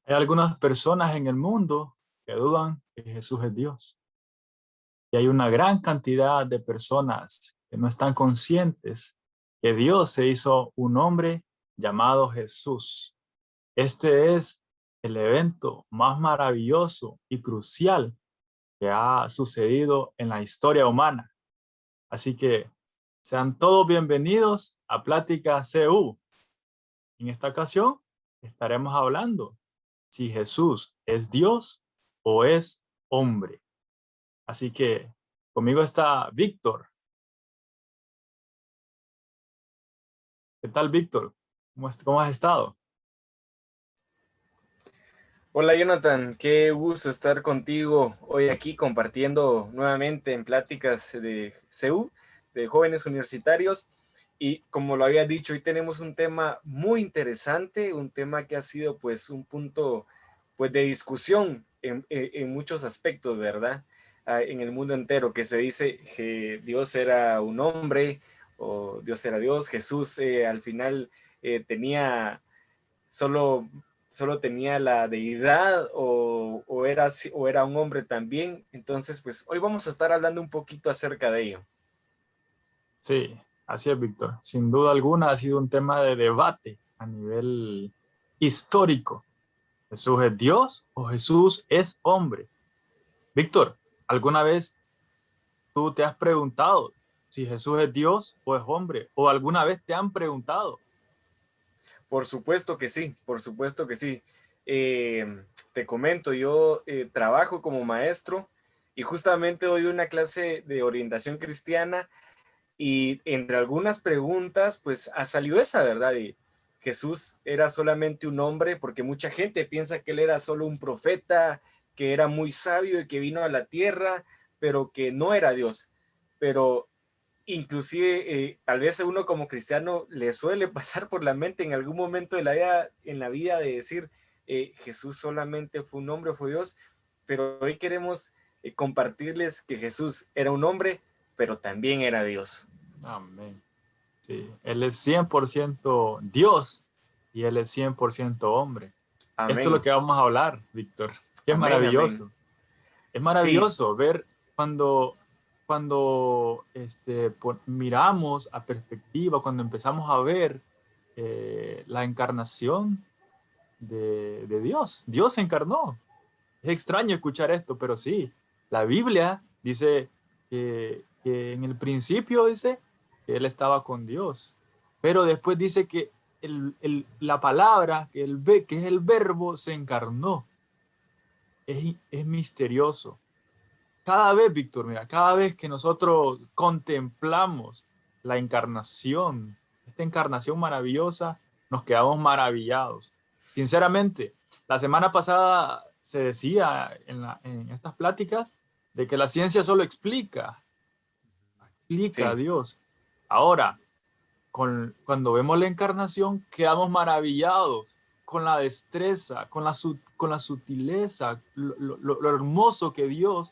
Hay algunas personas en el mundo que dudan que Jesús es Dios. Y hay una gran cantidad de personas que no están conscientes que Dios se hizo un hombre llamado Jesús. Este es el evento más maravilloso y crucial que ha sucedido en la historia humana. Así que sean todos bienvenidos a Plática CU. En esta ocasión estaremos hablando si Jesús es Dios o es hombre. Así que conmigo está Víctor. ¿Qué tal, Víctor? ¿Cómo has estado? Hola Jonathan, qué gusto estar contigo hoy aquí compartiendo nuevamente en pláticas de CU, de jóvenes universitarios. Y como lo había dicho, hoy tenemos un tema muy interesante, un tema que ha sido pues un punto pues de discusión en muchos aspectos, ¿verdad? En el mundo entero, que se dice que Dios era un hombre o Dios era Dios. Jesús al final tenía solo, solo tenía la deidad o era un hombre también. Entonces, pues hoy vamos a estar hablando un poquito acerca de ello. Sí, así es, Víctor. Sin duda alguna ha sido un tema de debate a nivel histórico. ¿Jesús es Dios o Jesús es hombre? Víctor, ¿alguna vez tú te has preguntado si Jesús es Dios o es hombre? ¿O alguna vez te han preguntado? Por supuesto que sí, por supuesto que sí. Te comento, yo trabajo como maestro y justamente doy una clase de orientación cristiana y entre algunas preguntas, pues ha salido esa, ¿verdad? Y Jesús era solamente un hombre, porque mucha gente piensa que él era solo un profeta, que era muy sabio y que vino a la tierra, pero que no era Dios. Pero inclusive, tal vez a uno como cristiano le suele pasar por la mente en algún momento de la vida de decir, Jesús solamente fue un hombre, fue Dios, pero hoy queremos compartirles que Jesús era un hombre, pero también era Dios. Amén. Sí, Él es 100% Dios y Él es 100% hombre. Esto es lo Amén, que vamos a hablar, Víctor. Qué amén, amén. maravilloso. Es Sí, maravilloso ver cuando miramos a perspectiva, cuando empezamos a ver la encarnación de Dios. Dios se encarnó. Es extraño escuchar esto, pero sí, la Biblia dice que en el principio dice que Él estaba con Dios, pero después dice que la palabra, que es el verbo, se encarnó. Es misterioso. Cada vez, Víctor, mira, cada vez que nosotros contemplamos la encarnación, esta encarnación maravillosa, nos quedamos maravillados. Sinceramente, la semana pasada se decía en estas pláticas de que la ciencia solo explica a sí, Dios. Ahora, cuando vemos la encarnación, quedamos maravillados con la destreza, con la sutileza, lo hermoso que Dios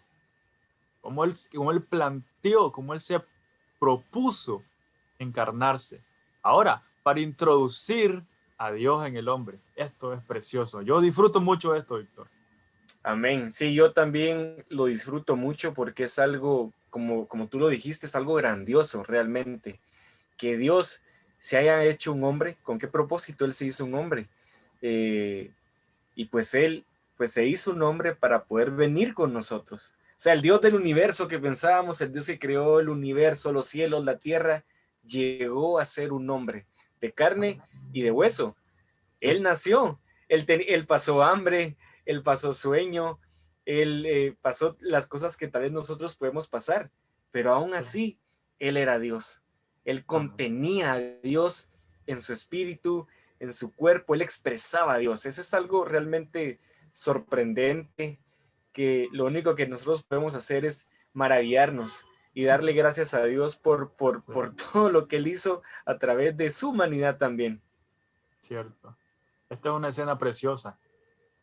cómo él planteó, cómo él se propuso encarnarse. Ahora, para introducir a Dios en el hombre. Esto es precioso. Yo disfruto mucho de esto, Víctor. amén. Sí, yo también lo disfruto mucho porque es algo, como tú lo dijiste, es algo grandioso realmente. Que Dios se haya hecho un hombre, ¿con qué propósito Él se hizo un hombre? Eh, y pues Él pues se hizo un hombre para poder venir con nosotros. O sea, el Dios del universo que pensábamos, el Dios que creó el universo, los cielos, la tierra, llegó a ser un hombre de carne y de hueso. Él Sí. nació, él pasó hambre, él pasó sueño, él pasó las cosas que tal vez nosotros podemos pasar, pero aún Sí. así, él era Dios. Él Amén. contenía a Dios en su espíritu, en su cuerpo, él expresaba a Dios. Eso es algo realmente sorprendente, que lo único que nosotros podemos hacer es maravillarnos y darle gracias a Dios Sí, por todo lo que él hizo a través de su humanidad también. cierto. Esta es una escena preciosa.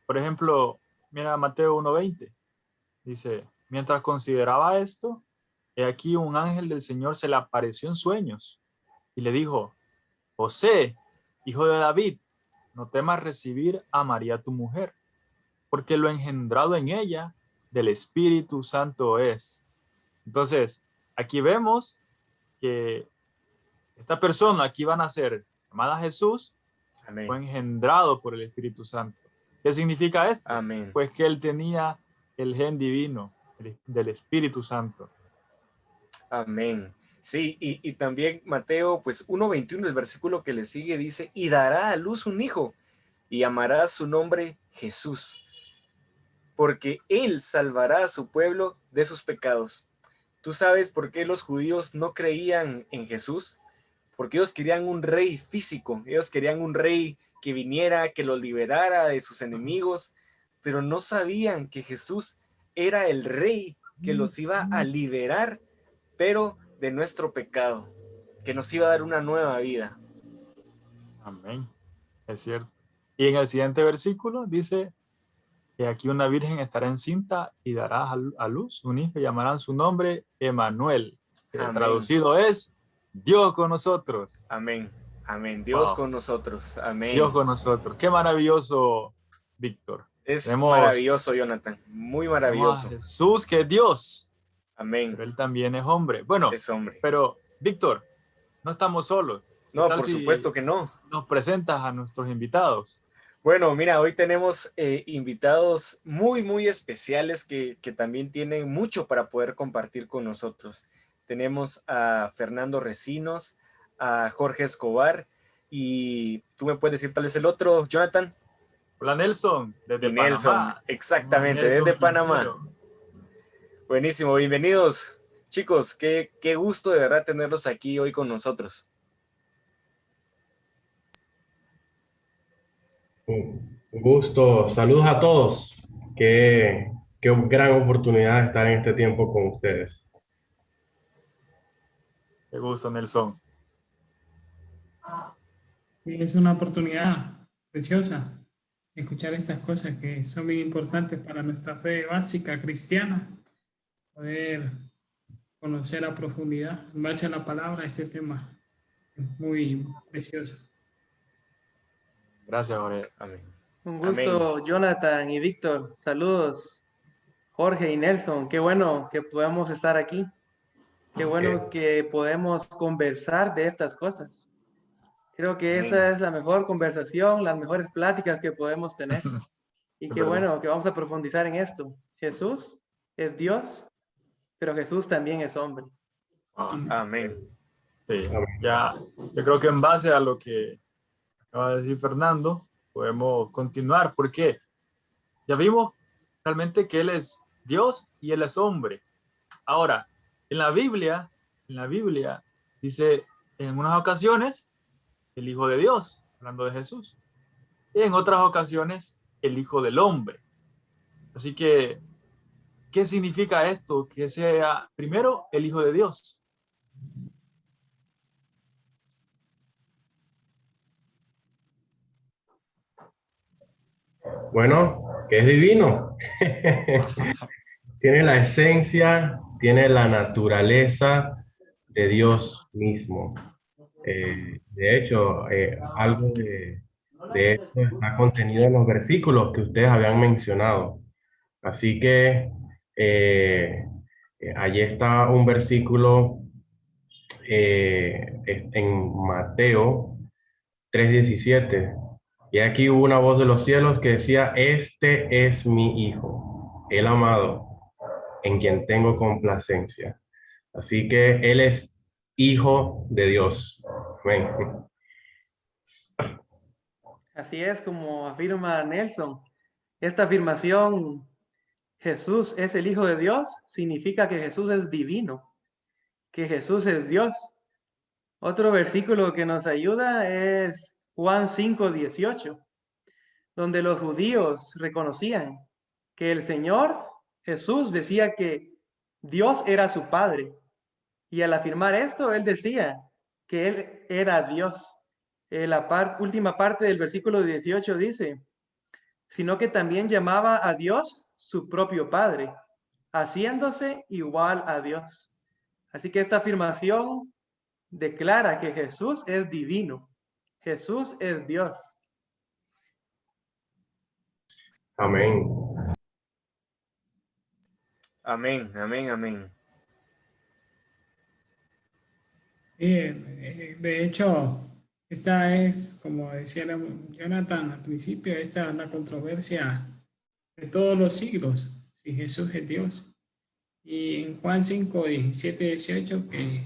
Por ejemplo, mira Mateo 1:20. Dice, mientras consideraba esto, he aquí un ángel del Señor se le apareció en sueños y le dijo, José, hijo de David, no temas recibir a María tu mujer, porque lo engendrado en ella del Espíritu Santo es. Entonces, aquí vemos que esta persona que iba a nacer, llamada Jesús, Amén. fue engendrado por el Espíritu Santo. ¿Qué significa esto? Amén. Pues que él tenía el gen divino del Espíritu Santo. Amén. Sí, y también Mateo, pues 1:21, el versículo que le sigue, dice, y dará a luz un hijo, y llamará su nombre Jesús, porque él salvará a su pueblo de sus pecados. ¿Tú sabes por qué los judíos no creían en Jesús? Porque ellos querían un rey físico, ellos querían un rey que viniera, que los liberara de sus enemigos, pero no sabían que Jesús era el rey que los iba a liberar, pero de nuestro pecado, que nos iba a dar una nueva vida. Amén. Es cierto. Y en el siguiente versículo dice que aquí una virgen estará encinta y dará a luz un hijo y llamarán su nombre Emmanuel, que Amén. traducido es Dios con nosotros. Amén. Amén. Dios Wow. con nosotros. Amén. Dios con nosotros. Qué maravilloso, Víctor. Es Tenemos maravilloso, Jonathan. Muy a maravilloso. Jesús, que es Dios, Amén. pero él también es hombre. Bueno, Es hombre. pero Víctor, no estamos solos. ¿Qué No, tal por si supuesto que no. nos presentas a nuestros invitados? Bueno, mira, hoy tenemos invitados muy, muy especiales que también tienen mucho para poder compartir con nosotros. Tenemos a Fernando Recinos, a Jorge Escobar, y tú me puedes decir tal vez el otro, Jonathan. Hola Nelson, desde Y Nelson, Panamá. exactamente, Nelson desde Panamá. Quintero. Buenísimo, bienvenidos. Chicos, qué gusto de verdad tenerlos aquí hoy con nosotros. Un gusto, saludos a todos. Qué gran oportunidad de estar en este tiempo con ustedes. Qué gusto, Nelson. Es una oportunidad preciosa escuchar estas cosas que son muy importantes para nuestra fe básica cristiana, poder conocer a profundidad, en base a la palabra, este tema es muy precioso. Gracias, Jorge. Amén. Un gusto, Amén. Jonathan y Víctor. Saludos, Jorge y Nelson. Qué bueno que podamos estar aquí. Qué bueno que podemos conversar de estas cosas. Creo que Amén. esta es la mejor conversación, las mejores pláticas que podemos tener. Y Es qué verdad. bueno que vamos a profundizar en esto. Jesús es Dios, pero Jesús también es hombre. Amén. Sí, ya, yo creo que en base a lo que acaba de decir Fernando, podemos continuar, porque ya vimos realmente que Él es Dios y Él es hombre. Ahora, en la Biblia dice en unas ocasiones el Hijo de Dios, hablando de Jesús, y en otras ocasiones el Hijo del Hombre. Así que, ¿qué significa esto? Que sea primero el Hijo de Dios. Bueno, que es divino. Tiene la esencia, tiene la naturaleza de Dios mismo. De hecho, algo de esto está contenido en los versículos que ustedes habían mencionado. Así que allí está un versículo en Mateo 3:17. Y aquí hubo una voz de los cielos que decía, este es mi Hijo, el amado, en quien tengo complacencia. Así que Él es Hijo de Dios. Amén. Así es como afirma Nelson. Esta afirmación, Jesús es el Hijo de Dios, significa que Jesús es divino, que Jesús es Dios. Otro versículo que nos ayuda es Juan 5:18, donde los judíos reconocían que el Señor Jesús decía que Dios era su Padre. Y al afirmar esto, él decía que él era Dios. La última parte del versículo 18 dice, sino que también llamaba a Dios su propio Padre, haciéndose igual a Dios. Así que esta afirmación declara que Jesús es divino. Jesús es Dios. Amén. Amén, amén, amén. De hecho, esta es, como decía Jonathan al principio, esta es la controversia de todos los siglos, si Jesús es Dios. Y en Juan 5, 17, 18, que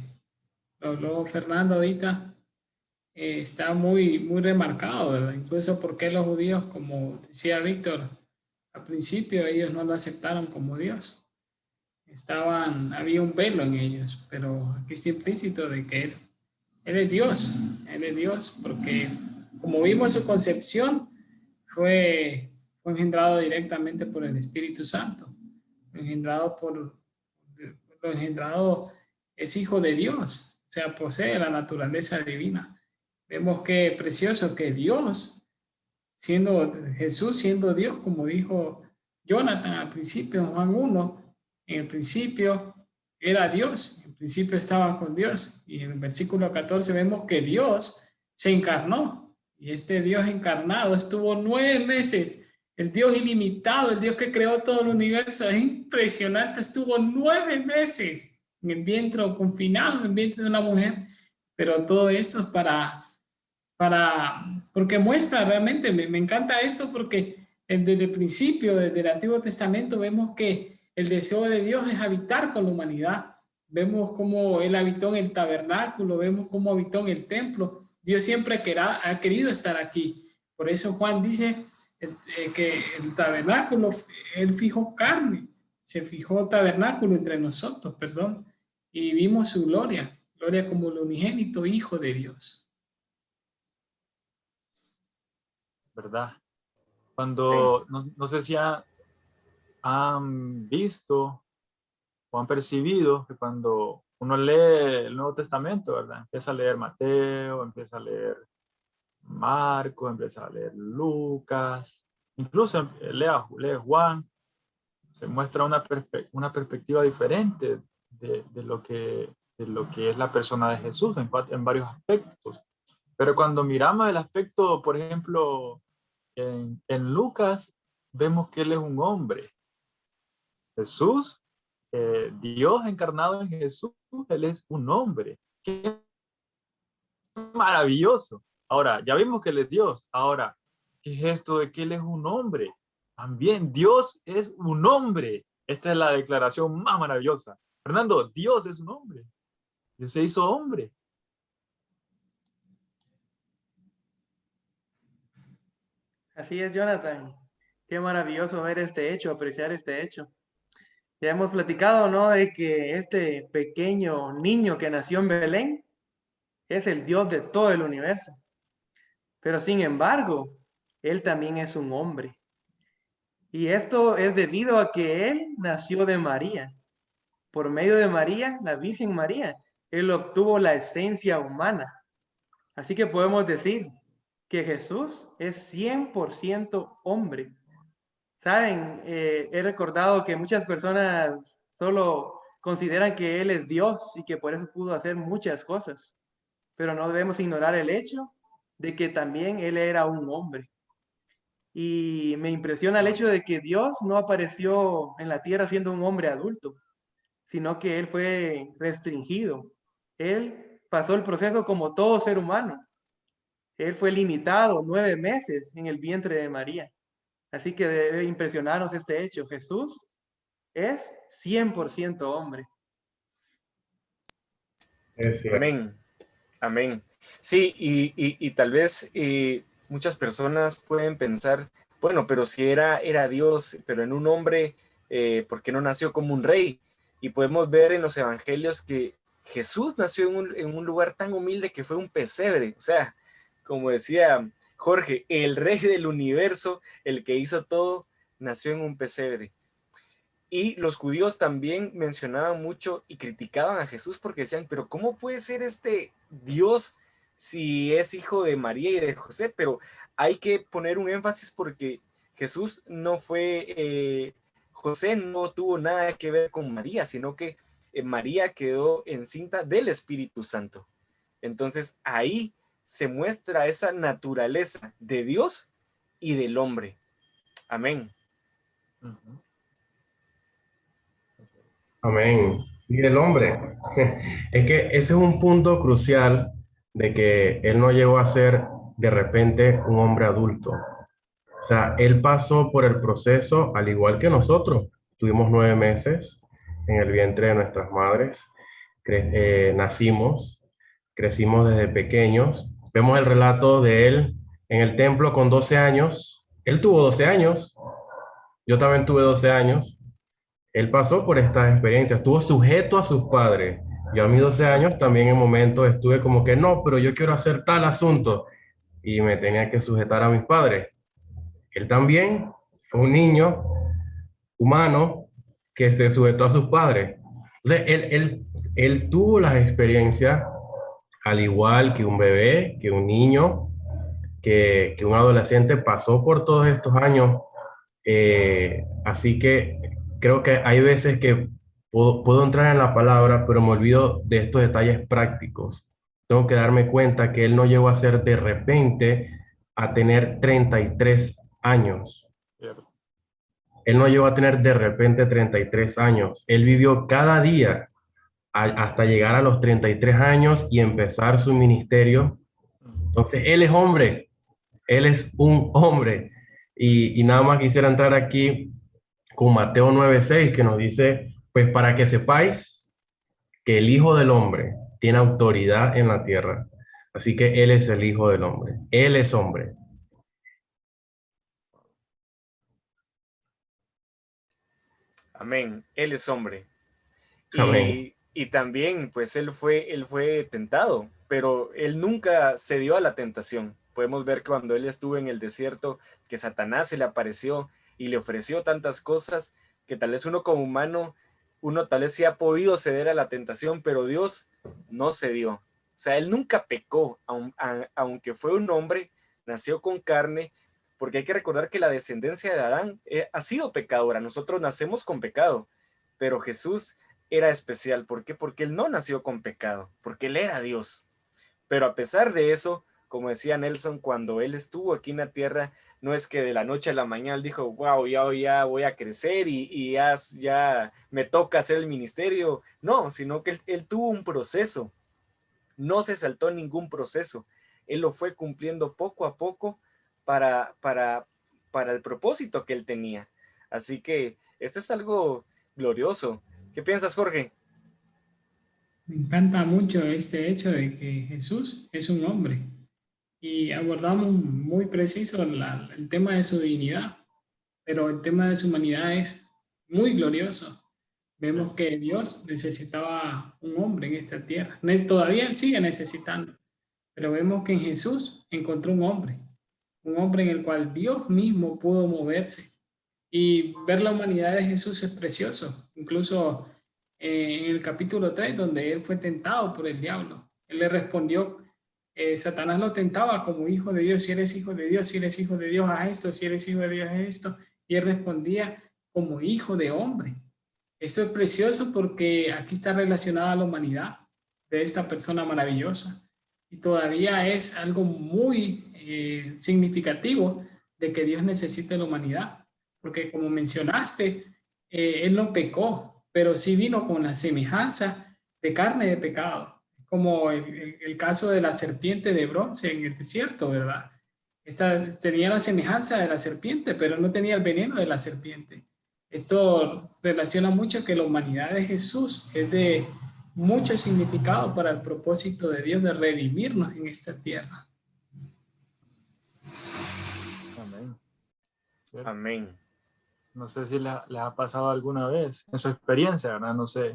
lo habló Fernando ahorita, está muy remarcado, ¿verdad? Incluso porque los judíos, como decía Víctor, al principio ellos no lo aceptaron como Dios. Había un velo en ellos, pero aquí está implícito de que Él es Dios, porque como vimos su concepción, fue engendrado directamente por el Espíritu Santo, engendrado lo engendrado es hijo de Dios, o sea, posee la naturaleza divina. Vemos que precioso que Dios, Jesús siendo Dios, como dijo Jonathan al principio en Juan 1, en el principio era Dios, en el principio estaba con Dios. Y en el versículo 14 vemos que Dios se encarnó. Y este Dios encarnado estuvo 9 meses. El Dios ilimitado, el Dios que creó todo el universo, es impresionante. Estuvo 9 meses en el vientre, confinado en el vientre de una mujer. Pero todo esto es porque muestra realmente, me encanta esto porque desde el principio, desde el Antiguo Testamento, vemos que el deseo de Dios es habitar con la humanidad. Vemos cómo Él habitó en el tabernáculo, vemos cómo habitó en el templo. Dios siempre ha querido estar aquí. Por eso Juan dice que el tabernáculo, Él fijó carne, se fijó tabernáculo entre nosotros, perdón, y vimos su gloria como el unigénito Hijo de Dios. ¿Verdad? Cuando, no sé si han visto o han percibido que cuando uno lee el Nuevo Testamento, ¿verdad? Empieza a leer Mateo, empieza a leer Marcos, empieza a leer Lucas, incluso lee Juan, se muestra una perspectiva diferente de lo que es la persona de Jesús en varios aspectos. Pero cuando miramos el aspecto, por ejemplo, en Lucas, vemos que Él es un hombre. Jesús, Dios encarnado en Jesús, Él es un hombre. ¡Qué maravilloso! Ahora, ya vimos que Él es Dios. Ahora, ¿qué es esto de que Él es un hombre? También Dios es un hombre. Esta es la declaración más maravillosa. Fernando, Dios es un hombre. Dios se hizo hombre. Así es, Jonathan. Qué maravilloso ver este hecho, apreciar este hecho. Ya hemos platicado, ¿no? De que este pequeño niño que nació en Belén es el Dios de todo el universo. Pero sin embargo, Él también es un hombre. Y esto es debido a que Él nació de María. Por medio de María, la Virgen María, Él obtuvo la esencia humana. Así que podemos decir que Jesús es 100% hombre. Saben, he recordado que muchas personas solo consideran que Él es Dios y que por eso pudo hacer muchas cosas, pero no debemos ignorar el hecho de que también Él era un hombre. Y me impresiona el hecho de que Dios no apareció en la tierra siendo un hombre adulto, sino que Él fue restringido. Él pasó el proceso como todo ser humano. Él fue limitado 9 meses en el vientre de María. Así que debe impresionarnos este hecho. Jesús es 100% hombre. Es cierto. Amén. Amén. Sí, y tal vez muchas personas pueden pensar, bueno, pero si era Dios, pero en un hombre, ¿por qué no nació como un rey? Y podemos ver en los evangelios que Jesús nació en un lugar tan humilde que fue un pesebre. O sea, como decía Jorge, el rey del universo, el que hizo todo, nació en un pesebre. Y los judíos también mencionaban mucho y criticaban a Jesús porque decían, pero ¿cómo puede ser este Dios si es hijo de María y de José? Pero hay que poner un énfasis porque Jesús no fue, José no tuvo nada que ver con María, sino que María quedó encinta del Espíritu Santo. Entonces ahí se muestra esa naturaleza de Dios y del hombre. Amén. Uh-huh. Amén. Y el hombre, es que ese es un punto crucial de que él no llegó a ser de repente un hombre adulto. O sea, él pasó por el proceso al igual que nosotros. Tuvimos 9 meses en el vientre de nuestras madres, nacimos, crecimos desde pequeños. Vemos el relato de él en el templo con 12 años. Él tuvo 12 años, yo también tuve 12 años. Él pasó por estas experiencias, estuvo sujeto a sus padres. Yo a mis 12 años también en momentos estuve como que no, pero yo quiero hacer tal asunto y me tenía que sujetar a mis padres. Él también fue un niño humano que se sujetó a sus padres. Entonces, él tuvo las experiencias al igual que un bebé, que un niño, que un adolescente pasó por todos estos años. Así que creo que hay veces que puedo entrar en la palabra, pero me olvido de estos detalles prácticos. Tengo que darme cuenta que él no llegó a ser de repente a tener 33 años. ¿cierto? Él no llegó a tener de repente 33 años. Él vivió cada día hasta llegar a los 33 años y empezar su ministerio. Entonces, él es hombre, él es un hombre. Y nada más quisiera entrar aquí con Mateo 9:6, que nos dice, pues para que sepáis que el Hijo del Hombre tiene autoridad en la tierra. Así que Él es el Hijo del Hombre. Él es hombre. Amén. Él es hombre. Amén. Y también, pues él fue tentado, pero él nunca cedió a la tentación. Podemos ver que cuando él estuvo en el desierto, que Satanás se le apareció y le ofreció tantas cosas que tal vez uno como humano, uno tal vez sí ha podido ceder a la tentación, pero Dios no cedió. O sea, él nunca pecó, aunque fue un hombre, nació con carne, porque hay que recordar que la descendencia de Adán ha sido pecadora. Nosotros nacemos con pecado, pero Jesús era especial. ¿Por qué? Porque él no nació con pecado, porque él era Dios. Pero a pesar de eso, como decía Nelson, cuando él estuvo aquí en la tierra, no es que de la noche a la mañana él dijo, wow, ya voy a crecer y ya me toca hacer el ministerio. No, sino que él tuvo un proceso. No se saltó ningún proceso. Él lo fue cumpliendo poco a poco para, para, para el propósito que él tenía. Así que esto es algo glorioso. ¿Qué piensas, Jorge? Me encanta mucho este hecho de que Jesús es un hombre y abordamos muy preciso el tema de su divinidad, pero el tema de su humanidad es muy glorioso. Vemos que Dios necesitaba un hombre en esta tierra. Todavía él sigue necesitando, pero vemos que en Jesús encontró un hombre en el cual Dios mismo pudo moverse. Y ver la humanidad de Jesús es precioso. Incluso en el capítulo 3 donde él fue tentado por el diablo, él le respondió, Satanás lo tentaba como hijo de Dios, si eres hijo de Dios, si eres hijo de Dios, haz esto, si eres hijo de Dios, haz esto. Y él respondía como hijo de hombre. Esto es precioso porque aquí está relacionada la humanidad de esta persona maravillosa. Y todavía es algo muy significativo de que Dios necesite la humanidad. Porque como mencionaste, Él no pecó, pero sí vino con la semejanza de carne de pecado. Como el caso de la serpiente de bronce en el desierto, ¿verdad? Esta tenía la semejanza de la serpiente, pero no tenía el veneno de la serpiente. Esto relaciona mucho que la humanidad de Jesús es de mucho significado para el propósito de Dios de redimirnos en esta tierra. Amén. ¿Cierto? Amén. No sé si les ha pasado alguna vez en su experiencia, ¿verdad? No sé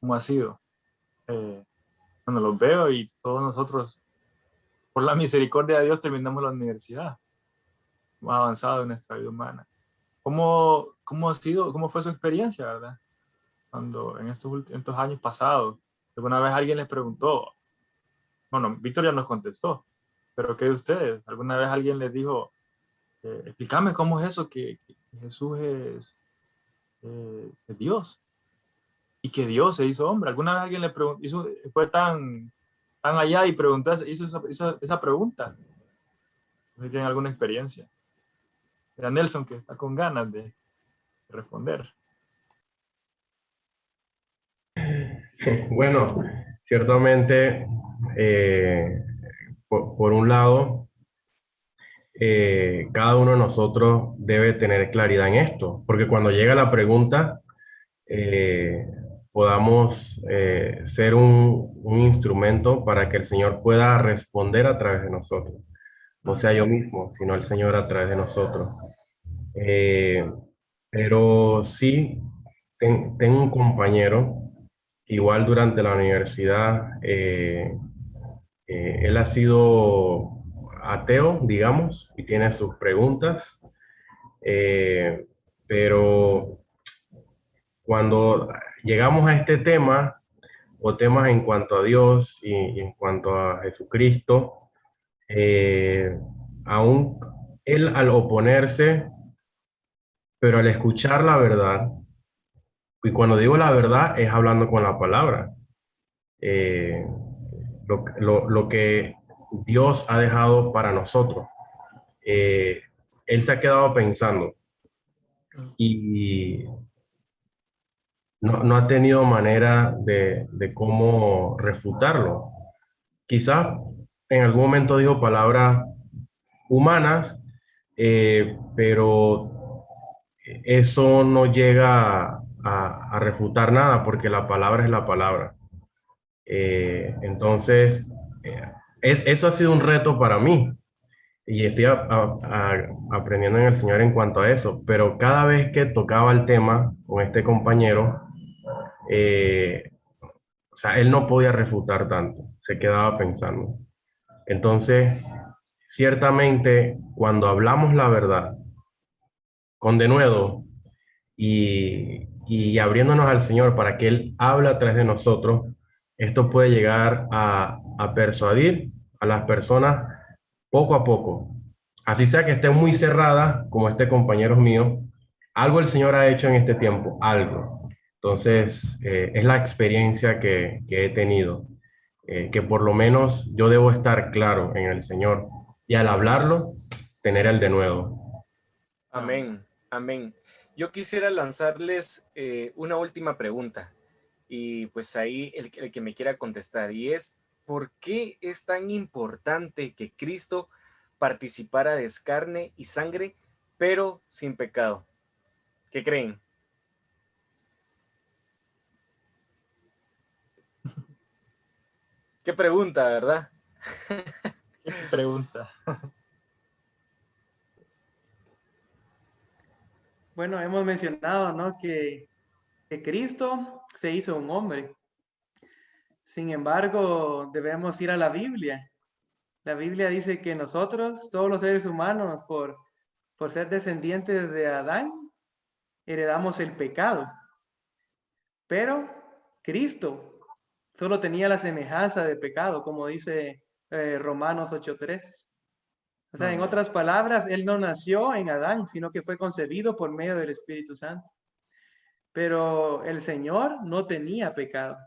cómo ha sido. Cuando los veo y todos nosotros, por la misericordia de Dios, terminamos la universidad, más avanzado en nuestra vida humana. ¿Cómo ha sido, cómo fue su experiencia, verdad? Cuando en estos años pasados, alguna vez alguien les preguntó, bueno, Víctor ya nos contestó, pero ¿qué de ustedes? ¿Alguna vez alguien les dijo, explícame cómo es eso que Jesús es Dios y que Dios se hizo hombre? ¿Alguna vez alguien le preguntó, fue tan allá y preguntó, hizo esa pregunta? No sé si tienen alguna experiencia. Era Nelson que está con ganas de responder. Bueno, ciertamente, por un lado, cada uno de nosotros debe tener claridad en esto, porque cuando llega la pregunta, eh, podamos ser un instrumento para que el Señor pueda responder a través de nosotros. No sea yo mismo, sino el Señor a través de nosotros. Eh, pero sí, tengo un compañero, igual durante la universidad, él ha sido ateo, digamos, y tiene sus preguntas, eh, pero cuando llegamos a este tema, o temas en cuanto a Dios y en cuanto a Jesucristo, eh, aún él al oponerse, pero al escuchar la verdad, y cuando digo la verdad es hablando con la palabra, eh, lo que Dios ha dejado para nosotros. Eh, Él se ha quedado pensando y no ha tenido manera de cómo refutarlo. Quizás en algún momento dijo palabras humanas, pero eso no llega a refutar nada porque la palabra es la palabra. Entonces, eh, eso ha sido un reto para mí y estoy aprendiendo en el Señor en cuanto a eso, pero cada vez que tocaba el tema con este compañero, eh, o sea, él no podía refutar tanto, se quedaba pensando. Entonces, ciertamente, cuando hablamos la verdad, con denuedo y abriéndonos al Señor para que Él hable a través de nosotros, esto puede llegar a persuadir a las personas poco a poco. Así sea que esté muy cerrada, como este compañero mío, algo el Señor ha hecho en este tiempo, algo. Entonces, es la experiencia que he tenido, que por lo menos yo debo estar claro en el Señor y al hablarlo, tener el denuedo. Amén, amén. Yo quisiera lanzarles una última pregunta y pues ahí el que me quiera contestar y es, ¿por qué es tan importante que Cristo participara de carne y sangre, pero sin pecado? ¿Qué creen? Qué pregunta, ¿verdad? ¿Qué pregunta? Bueno, hemos mencionado, ¿no? Que Cristo se hizo un hombre. Sin embargo, debemos ir a la Biblia. La Biblia dice que nosotros, todos los seres humanos, por ser descendientes de Adán, heredamos el pecado. Pero Cristo solo tenía la semejanza de pecado, como dice Romanos 8:3. O sea, en Amén. otras palabras, Él no nació en Adán, sino que fue concebido por medio del Espíritu Santo. Pero el Señor no tenía pecado.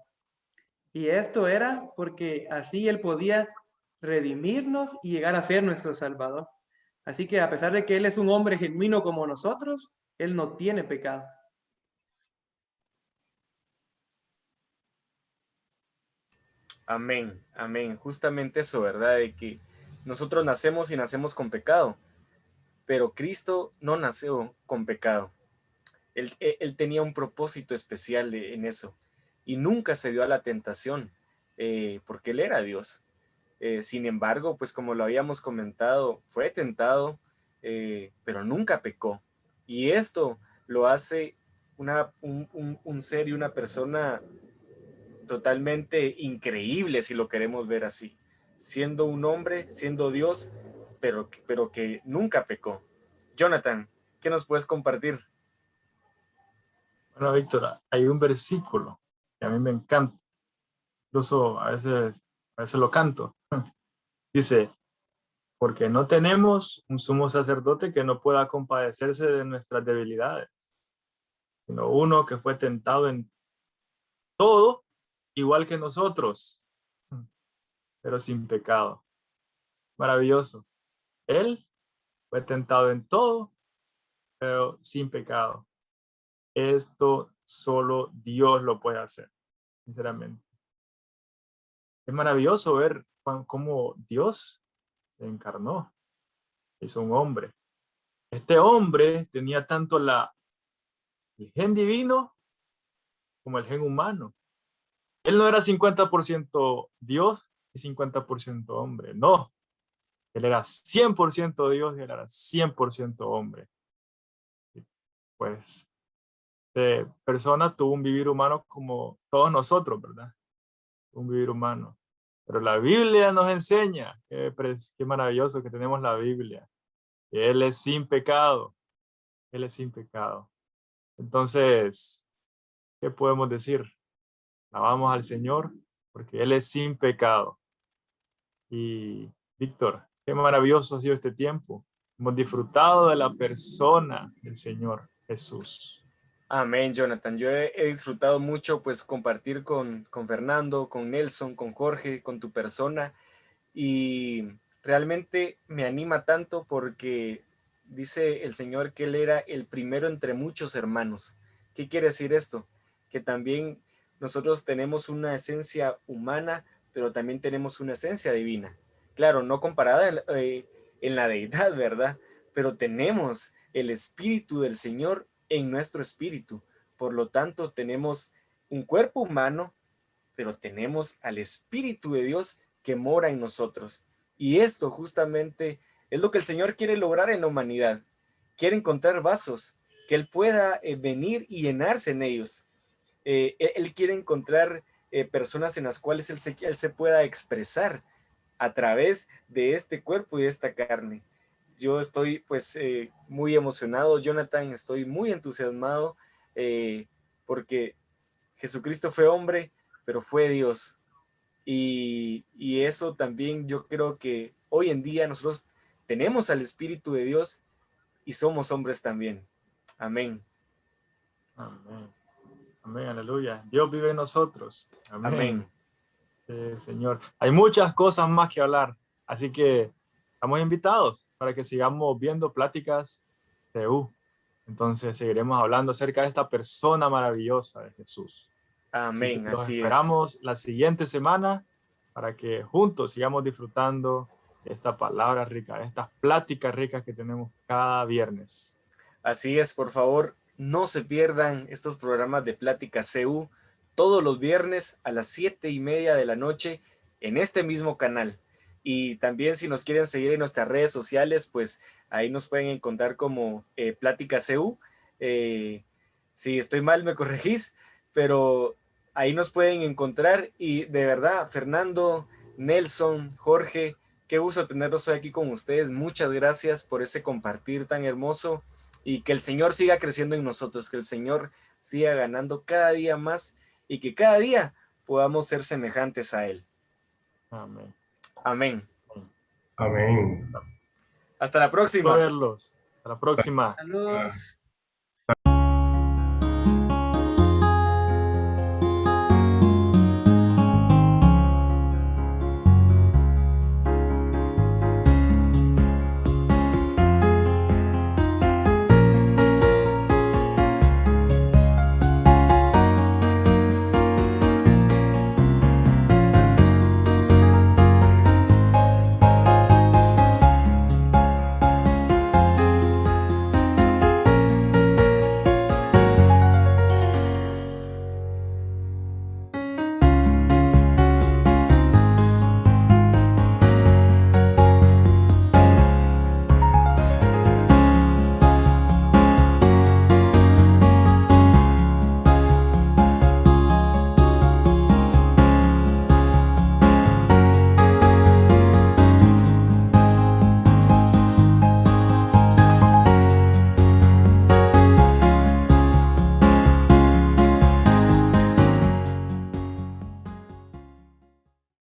Y esto era porque así Él podía redimirnos y llegar a ser nuestro Salvador. Así que a pesar de que Él es un hombre genuino como nosotros, Él no tiene pecado. Amén, amén. Justamente eso, ¿verdad? De que nosotros nacemos y nacemos con pecado, pero Cristo no nació con pecado. Él tenía un propósito especial en eso y nunca se dio a la tentación porque Él era Dios. Sin embargo, pues como lo habíamos comentado, fue tentado, pero nunca pecó. Y esto lo hace un ser y una persona totalmente increíble si lo queremos ver así. Siendo un hombre, siendo Dios, pero que nunca pecó. Jonathan, ¿qué nos puedes compartir? Bueno, Víctor, hay un versículo que a mí me encanta. Incluso a veces lo canto. Dice, porque no tenemos un sumo sacerdote que no pueda compadecerse de nuestras debilidades, sino uno que fue tentado en todo, igual que nosotros, pero sin pecado. Maravilloso. Él fue tentado en todo, pero sin pecado. Esto solo Dios lo puede hacer. sinceramente. Es maravilloso ver cómo Dios se encarnó, hizo un hombre. Este hombre tenía tanto el gen divino como el gen humano. Él no era 50% Dios y 50% hombre, no. Él era 100% Dios y él era 100% hombre. Y pues, de persona tuvo un vivir humano como todos nosotros, ¿verdad? Un vivir humano. Pero la Biblia nos enseña, qué maravilloso que tenemos la Biblia, que Él es sin pecado. Él es sin pecado. Entonces, ¿qué podemos decir? Alabamos al Señor porque Él es sin pecado. Y Víctor, qué maravilloso ha sido este tiempo. Hemos disfrutado de la persona del Señor Jesús. Amén, Jonathan. Yo he disfrutado mucho pues compartir con Fernando, con Nelson, con Jorge, con tu persona, y realmente me anima tanto porque dice el Señor que Él era el primero entre muchos hermanos. ¿Qué quiere decir esto? Que también nosotros tenemos una esencia humana, pero también tenemos una esencia divina. Claro, no comparada en la deidad, ¿verdad? Pero tenemos el Espíritu del Señor en nuestro espíritu. Por lo tanto, tenemos un cuerpo humano, pero tenemos al Espíritu de Dios que mora en nosotros. Y esto justamente es lo que el Señor quiere lograr en la humanidad. Quiere encontrar vasos, que Él pueda venir y llenarse en ellos. Él quiere encontrar personas en las cuales él se pueda expresar a través de este cuerpo y de esta carne. Yo estoy pues muy emocionado, Jonathan, estoy muy entusiasmado porque Jesucristo fue hombre, pero fue Dios. Y eso también yo creo que hoy en día nosotros tenemos al Espíritu de Dios y somos hombres también. Amén. Amén. Amén, aleluya. Dios vive en nosotros. Amén. Amén. Señor. Hay muchas cosas más que hablar, así que estamos invitados para que sigamos viendo Pláticas CU. Entonces seguiremos hablando acerca de esta persona maravillosa de Jesús. Amén, Los así es. esperamos la siguiente semana para que juntos sigamos disfrutando de esta palabra rica, de estas pláticas ricas que tenemos cada viernes. Así es, por favor, no se pierdan estos programas de Plática CU todos los viernes a las 7:30 de la noche en este mismo canal. Y también si nos quieren seguir en nuestras redes sociales, pues ahí nos pueden encontrar como Plática CU. Si estoy mal, me corregís, pero ahí nos pueden encontrar. Y de verdad, Fernando, Nelson, Jorge, qué gusto tenerlos hoy aquí con ustedes. Muchas gracias por ese compartir tan hermoso. Y que el Señor siga creciendo en nosotros, que el Señor siga ganando cada día más y que cada día podamos ser semejantes a Él. Amén. Amén. Amén. Hasta la próxima. Verlos. Hasta la próxima. Saludos.